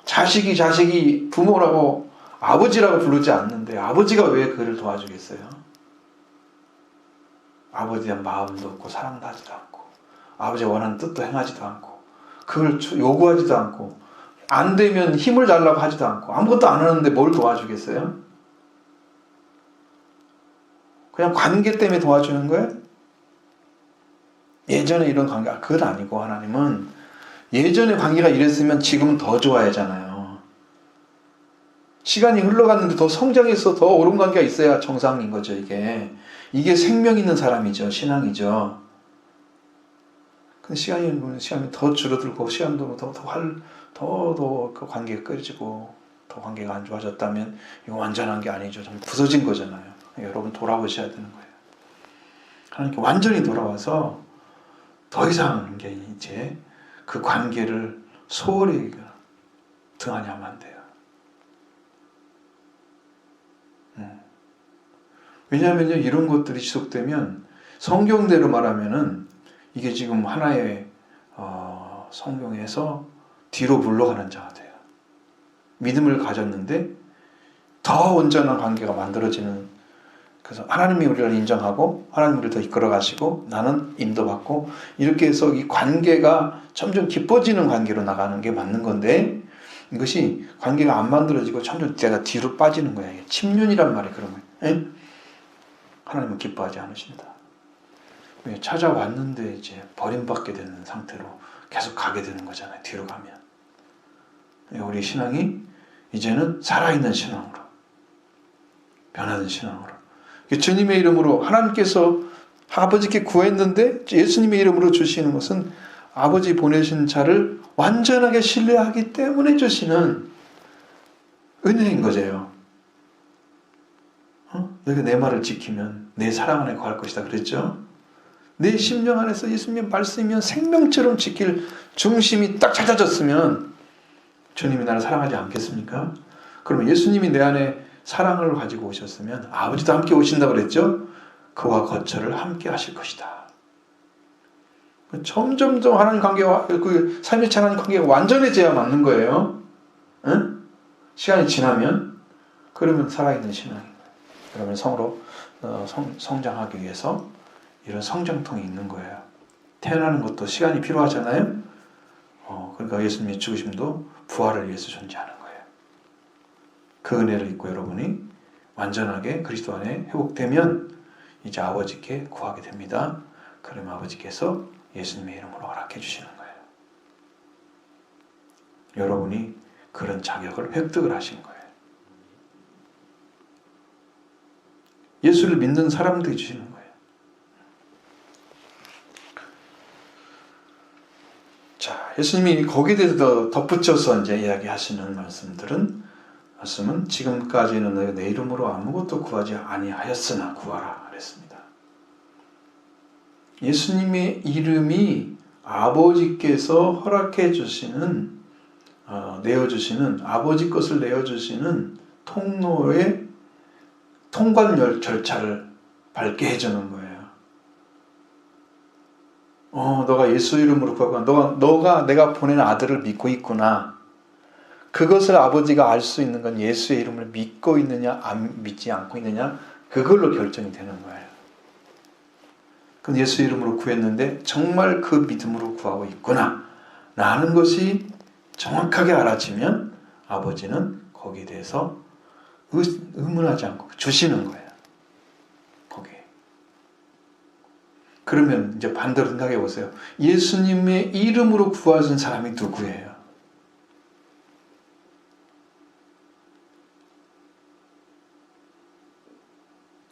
자식이 부모라고 아버지라고 부르지 않는데 아버지가 왜 그를 도와주겠어요? 아버지에 대한 마음도 없고 사랑도 하지도 않고 아버지가 원하는 뜻도 행하지도 않고 그걸 요구하지도 않고 안 되면 힘을 달라고 하지도 않고 아무것도 안 하는데 뭘 도와주겠어요? 그냥 관계 때문에 도와주는 거예요? 예전에 이런 관계가 그건 아니고 하나님은 예전에 관계가 이랬으면 지금은 더 좋아야잖아요. 시간이 흘러갔는데 더 성장해서 더 옳은 관계가 있어야 정상인 거죠. 이게 생명 있는 사람이죠. 신앙이죠. 근데 시간이 더 줄어들고 시간도 더 그 관계가 끊어지고 더 관계가 안 좋아졌다면 이거 완전한 게 아니죠. 좀 부서진 거잖아요. 여러분 돌아오셔야 되는 거예요. 하나님께 완전히 돌아와서 더 이상 이제 그 관계를 소홀히 등한히 하면 안 돼요. 왜냐하면요, 이런 것들이 지속되면 성경대로 말하면은 이게 지금 하나의 성경에서 뒤로 물러가는 자가 돼요. 믿음을 가졌는데 더 온전한 관계가 만들어지는, 그래서 하나님이 우리를 인정하고 하나님이 우리를 더 이끌어 가시고 나는 인도받고 이렇게 해서 이 관계가 점점 깊어지는 관계로 나가는 게 맞는 건데 이것이 관계가 안 만들어지고 점점 내가 뒤로 빠지는 거야. 이게 침륜이란 말이 그런 거예요. 하나님은 기뻐하지 않으신다. 왜? 찾아왔는데 이제 버림받게 되는 상태로 계속 가게 되는 거잖아요. 뒤로 가면. 우리 신앙이 이제는 살아있는 신앙으로, 변하는 신앙으로, 주님의 이름으로 하나님께서 아버지께 구했는데 예수님의 이름으로 주시는 것은 아버지 보내신 자를 완전하게 신뢰하기 때문에 주시는 은혜인 거죠. 너희가 내 말을 지키면 내 사랑 안에 거할 것이다 그랬죠? 내 심령 안에서 예수님의 말씀이면 생명처럼 지킬 중심이 딱 찾아졌으면 주님이 나를 사랑하지 않겠습니까? 그러면 예수님이 내 안에 사랑을 가지고 오셨으면 아버지도 함께 오신다 그랬죠? 그와 거처를 함께 하실 것이다. 점점점 하나님 관계와 그 삼위일체 하나님 관계가 완전해져야 맞는 거예요. 응? 시간이 지나면 그러면 살아있는 신앙인 거예요. 그러면 성으로 성장하기 위해서 이런 성장통이 있는 거예요. 태어나는 것도 시간이 필요하잖아요. 그러니까 예수님의 죽으심도 부활을 위해서 존재하는 거예요. 그 은혜를 입고 여러분이 완전하게 그리스도 안에 회복되면 이제 아버지께 구하게 됩니다. 그러면 아버지께서 예수님의 이름으로 허락해 주시는 거예요. 여러분이 그런 자격을 획득을 하신 거예요. 예수를 믿는 사람들이 주시는 거예요. 자, 예수님이 거기에 대해서 더 덧붙여서 이제 이야기하시는 말씀은 지금까지는 너희가 내 이름으로 아무것도 구하지 아니하였으나 구하라 그랬습니다. 예수님의 이름이 아버지께서 허락해 주시는 내어주시는 아버지 것을 내어주시는 통로의 통관 절차를 밟게 해주는 거예요. 너가 예수 이름으로 구하고 너가 내가 보낸 아들을 믿고 있구나. 그것을 아버지가 알 수 있는 건 예수의 이름을 믿고 있느냐 안 믿지 않고 있느냐 그걸로 결정이 되는 거예요. 그럼 예수 이름으로 구했는데 정말 그 믿음으로 구하고 있구나 라는 것이 정확하게 알아지면 아버지는 거기에 대해서 의문하지 않고 주시는 거예요. 거기에. 그러면 이제 반대로 생각해 보세요. 예수님의 이름으로 구하신 사람이 누구예요?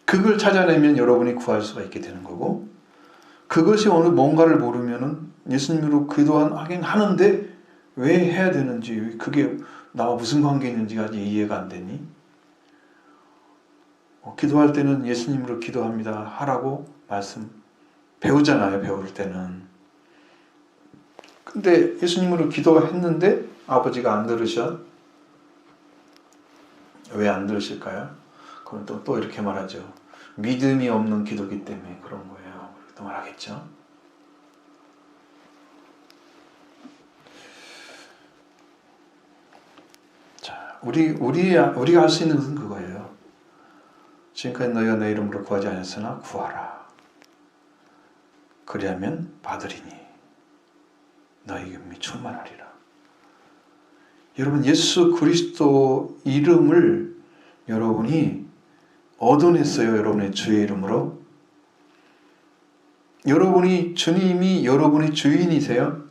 그걸 찾아내면 여러분이 구할 수가 있게 되는 거고, 그것이 어느 뭔가를 모르면은 예수님으로 기도하긴 하는데 왜 해야 되는지, 그게 나와 무슨 관계 있는지가 이해가 안 되니? 기도할 때는 예수님으로 기도합니다 하라고 말씀 배우잖아요. 배울 때는. 근데 예수님으로 기도했는데 아버지가 안 들으셔. 왜 안 들으실까요? 그럼 또 이렇게 말하죠. 믿음이 없는 기도기 때문에 그런 거예요. 그렇게 말하겠죠. 자, 우리가 할 수 있는 것은 그거예요. 지금까지 너희가 내 이름으로 구하지 않았으나 구하라. 그리하면 받으리니 너희 기쁨이 충만하리라. 여러분, 예수 그리스도 이름을 여러분이 얻어냈어요. 여러분의 주의 이름으로. 여러분이 주님이 여러분의 주인이세요.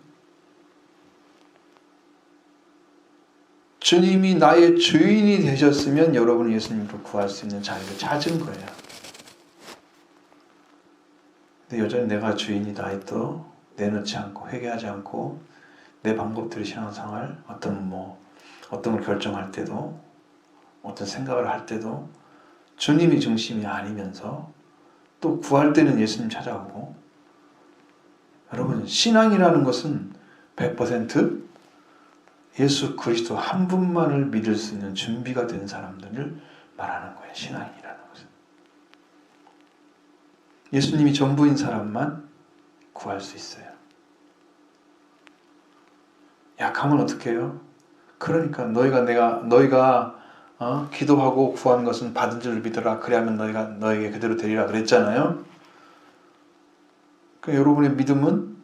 주님이 나의 주인이 되셨으면 여러분이 예수님으로 구할 수 있는 자유를 찾은 거예요. 근데 여전히 내가 주인이다 해도 내놓지 않고 회개하지 않고 내 방법대로 신앙생활 어떤 걸 결정할 때도 어떤 생각을 할 때도 주님이 중심이 아니면서 또 구할 때는 예수님 찾아오고, 여러분 신앙이라는 것은 100% 예수 그리스도 한 분만을 믿을 수 있는 준비가 된 사람들을 말하는 거예요. 신앙이라는 것은. 예수님이 전부인 사람만 구할 수 있어요. 약하면 어떻게 해요? 그러니까 너희가 기도하고 구하는 것은 받은 줄 믿어라. 그래야만 너에게 그대로 되리라 그랬잖아요. 그러니까 여러분의 믿음은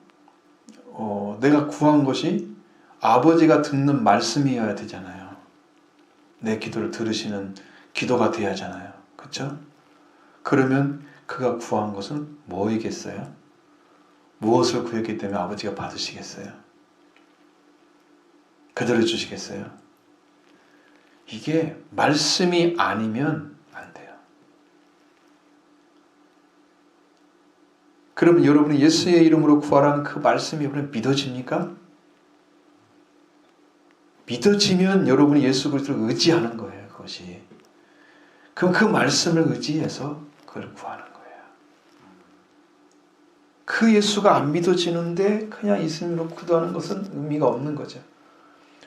내가 구한 것이 아버지가 듣는 말씀이어야 되잖아요. 내 기도를 들으시는 기도가 돼야 하잖아요. 그렇죠? 그러면 그가 구한 것은 뭐이겠어요? 무엇을 구했기 때문에 아버지가 받으시겠어요? 그대로 주시겠어요? 이게 말씀이 아니면 안 돼요. 그러면 여러분이 예수의 이름으로 구하라는 그 말씀이 여러분 믿어집니까? 믿어지면 여러분이 예수 그리스도를 의지하는 거예요. 그것이. 그럼 그 말씀을 의지해서 그걸 구하는 거예요. 그 예수가 안 믿어지는데 그냥 예수님으로 기도하는 것은 의미가 없는 거죠.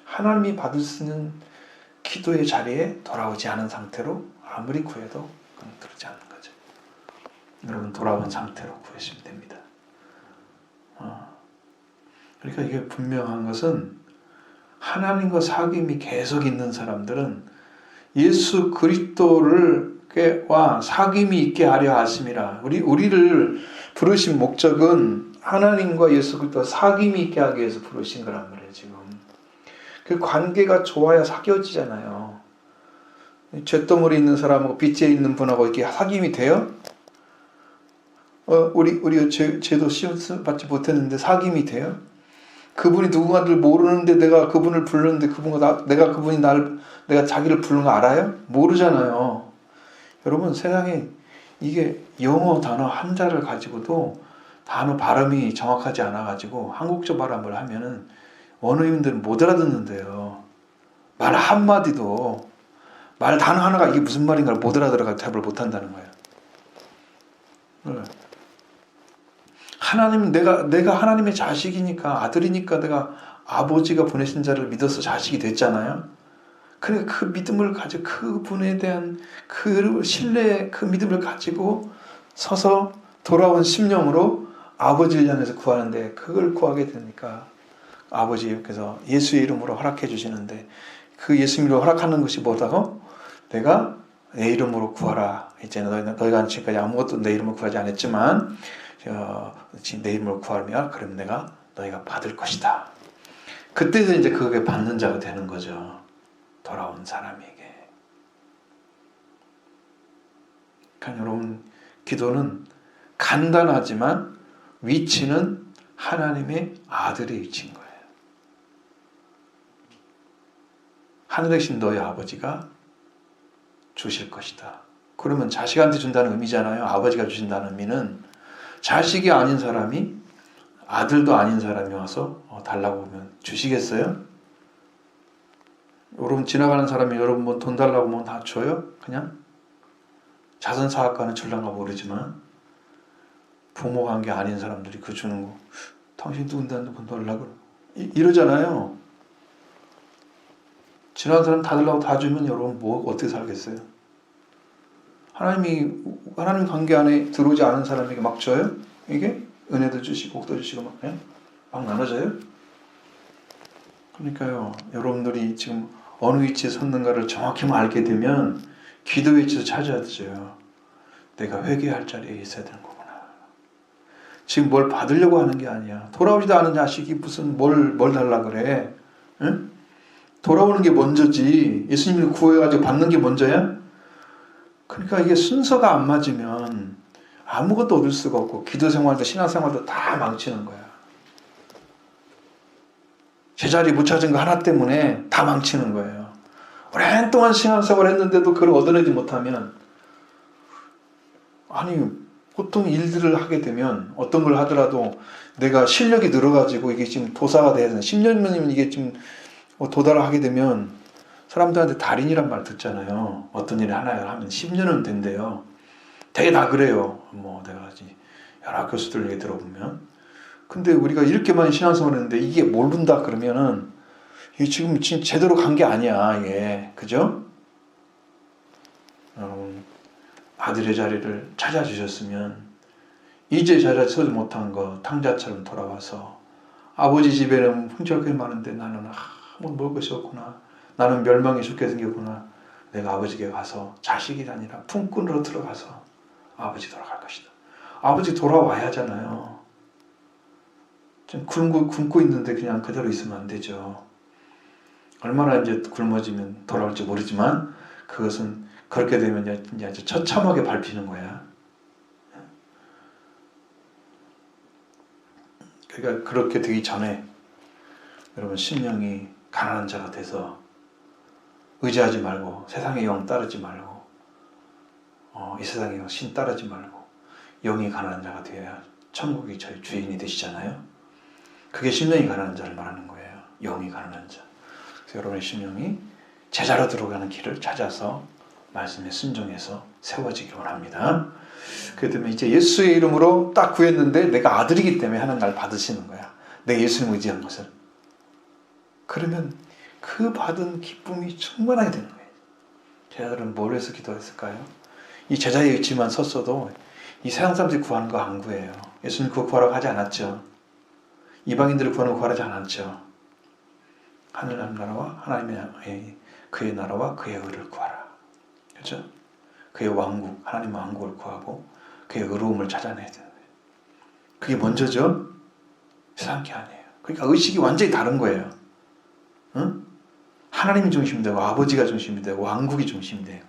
하나님이 받을 수 있는 기도의 자리에 돌아오지 않은 상태로 아무리 구해도 그건 들지 않는 거죠. 여러분 돌아온 상태로 구하시면 됩니다. 그러니까 이게 분명한 것은 하나님과 사귐이 계속 있는 사람들은 예수 그리스도와 사귐이 있게 하려 하심이라. 우리를 부르신 목적은 하나님과 예수 그리스도 사귐이 있게 하기 위해서 부르신 거란 말이에요. 지금 그 관계가 좋아야 사귀어지잖아요. 잿더물이 있는 사람하고 빛에 있는 분하고 이렇게 사귐이 돼요? 우리 죄도 시험 받지 못했는데 사귐이 돼요? 그분이 누군가를 모르는데 내가 그분을 불렀는데 내가 자기를 부르는 거 알아요? 모르잖아요. 여러분 세상에 이게 영어 단어 한자를 가지고도 단어 발음이 정확하지 않아 가지고 한국적 발음을 하면은 원어민들은 못 알아듣는데요. 말 한마디도 말 단어 하나가 이게 무슨 말인가를 못 알아들어가 답을 못 한다는 거예요. 하나님 내가 하나님의 자식이니까 아들이니까 내가 아버지가 보내신 자를 믿어서 자식이 됐잖아요. 그러니까 그 믿음을 가지고 그분에 대한 그 신뢰 그 믿음을 가지고 서서 돌아온 심령으로 아버지를 향해서 구하는데 그걸 구하게 되니까 아버지께서 예수의 이름으로 허락해 주시는데 그 예수 이름으로 허락하는 것이 뭐다고? 내가 내 이름으로 구하라. 이제 너희가 지금까지 아무것도 내 이름으로 구하지 않았지만 내 이름으로 구하면 그럼 내가 너희가 받을 것이다. 그때서 이제 그게 받는 자가 되는 거죠. 돌아온 사람에게. 그러니까 여러분 기도는 간단하지만 위치는 하나님의 아들의 위치인 거예요. 하늘에 계신 너희 아버지가 주실 것이다. 그러면 자식한테 준다는 의미잖아요. 아버지가 주신다는 의미는 자식이 아닌 사람이 아들도 아닌 사람이 와서 달라고 하면 주시겠어요? 여러분 지나가는 사람이 여러분 뭐 돈 달라고 하면 다 줘요? 그냥? 자선사학과는 줄란가 모르지만 부모 관계 아닌 사람들이 그 주는 거 당신 누군데 돈 달라고 이러잖아요. 지나가는 사람 다 달라고 다 주면 여러분 뭐 어떻게 살겠어요? 하나님 관계 안에 들어오지 않은 사람에게 막 줘요? 이게? 은혜도 주시고 복도 주시고 막 나눠져요? 그러니까요. 여러분들이 지금 어느 위치에 섰는가를 정확히 알게 되면 기도 위치도 찾아야 되죠. 내가 회개할 자리에 있어야 되는 거구나. 지금 뭘 받으려고 하는 게 아니야. 돌아오지도 않은 자식이 무슨 뭘 달라 그래. 응? 돌아오는 게 먼저지. 예수님을 구해가지고 받는 게 먼저야? 그러니까 이게 순서가 안 맞으면 아무것도 얻을 수가 없고 기도 생활도 신앙 생활도 다 망치는 거야. 제자리 못 찾은 거 하나 때문에 다 망치는 거예요. 오랜 동안 신앙 생활 했는데도 그걸 얻어내지 못하면 보통 일들을 하게 되면 어떤 걸 하더라도 내가 실력이 늘어가지고 이게 지금 도사가 돼야 되는 10년이면 이게 지금 도달을 하게 되면 사람들한테 달인이란 말 듣잖아요. 어떤 일을 하나 하면 10년은 된대요. 되게 다 그래요. 내가 여러 교수들 얘기 들어보면. 근데 우리가 이렇게 많이 신앙생활 했는데 이게 모른다 그러면은 이게 지금 제대로 간 게 아니야. 이게. 그죠? 아들의 자리를 찾아주셨으면 이제 자리에 서지 못한 거 탕자처럼 돌아와서 아버지 집에는 풍족하게 많은데 나는 아무 먹을 것이 없구나. 나는 멸망에 죽게 생겼구나. 내가 아버지에게 가서 자식이 아니라 품꾼으로 들어가서 아버지 돌아갈 것이다. 아버지 돌아와야 하잖아요. 좀 굶고 있는데 그냥 그대로 있으면 안 되죠. 얼마나 이제 굶어지면 돌아올지 모르지만 그것은 그렇게 되면 이제 처참하게 밟히는 거야. 그러니까 그렇게 되기 전에 여러분 심령이 가난한 자가 돼서 의지하지 말고 세상의 영 따르지 말고 이 세상의 영 신 따르지 말고 영이 가난한 자가 되어야 천국이 저희 주인이 되시잖아요. 그게 심령이 가난한 자를 말하는 거예요. 영이 가난한 자. 그래서 여러분의 심령이 제자로 들어가는 길을 찾아서 말씀에 순종해서 세워지길 원합니다. 그렇기 때문에 이제 예수의 이름으로 딱 구했는데 내가 아들이기 때문에 하나님 날 받으시는 거야. 내가 예수님 의지한 것을. 그러면 그 받은 기쁨이 충만하게 되는 거예요. 제자들은 뭘 해서 기도했을까요? 이 제자의 의지만 섰어도 이 세상 사람들이 구하는 거 안 구해요. 예수님 그거 구하라고 하지 않았죠. 이방인들을 구하는 거 구하지 않았죠. 하늘 나라와 하나님의 그의 나라와 그의 의를 구하라. 그렇죠? 그의 왕국, 하나님 왕국을 구하고 그의 의로움을 찾아내야 되는 거예요. 그게 먼저죠. 세상 게 아니에요. 그러니까 의식이 완전히 다른 거예요. 응? 하나님이 중심이 되고 아버지가 중심이 되고 왕국이 중심이 돼요.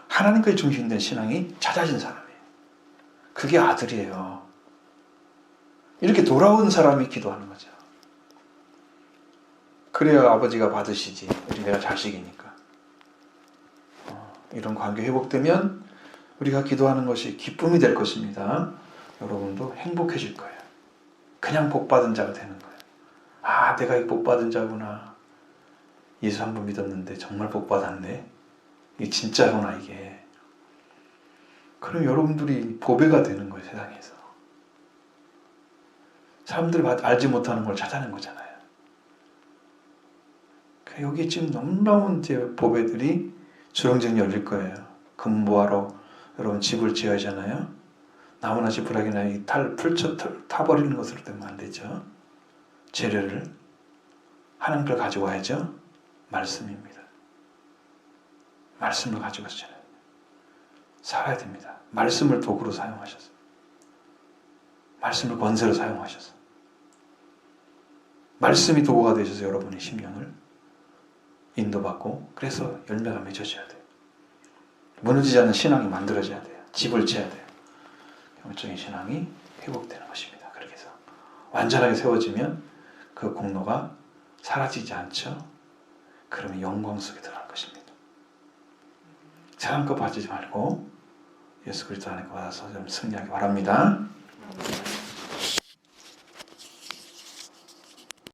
하나님까지 중심된 신앙이 찾아진 사람이에요. 그게 아들이에요. 이렇게 돌아온 사람이 기도하는 거죠. 그래야 아버지가 받으시지. 우리 내가 자식이니까. 이런 관계 회복되면 우리가 기도하는 것이 기쁨이 될 것입니다. 여러분도 행복해질 거예요. 그냥 복받은 자가 되는 거예요. 아, 내가 이 복받은 자구나. 예수 한 번 믿었는데 정말 복받았네. 이게 진짜구나 이게. 그럼 여러분들이 보배가 되는 거예요. 세상에서. 사람들이 알지 못하는 걸 찾아낸 거잖아요. 여기 지금 놀라운 보배들이 주렁주렁 열릴 거예요. 금보화로 여러분 집을 지어야 하잖아요. 나무나 지푸라기나 이 타버리는 것으로 되면 안 되죠. 재료를 하나님을 가져와야죠. 말씀입니다. 말씀을 가지고 살아야 됩니다. 말씀을 도구로 사용하셔서 말씀을 권세로 사용하셔서 말씀이 도구가 되셔서 여러분의 심령을 인도받고 그래서 열매가 맺어져야 돼요. 무너지지 않는 신앙이 만들어져야 돼요. 집을 지어야 돼요. 영적인 신앙이 회복되는 것입니다. 그렇게 해서 완전하게 세워지면 그 공로가 사라지지 않죠. 그러면 영광 속에 들어갈 것입니다. 세상 거 빠지지 말고 예수 그리스도 안에 받아서 좀 승리하기 바랍니다.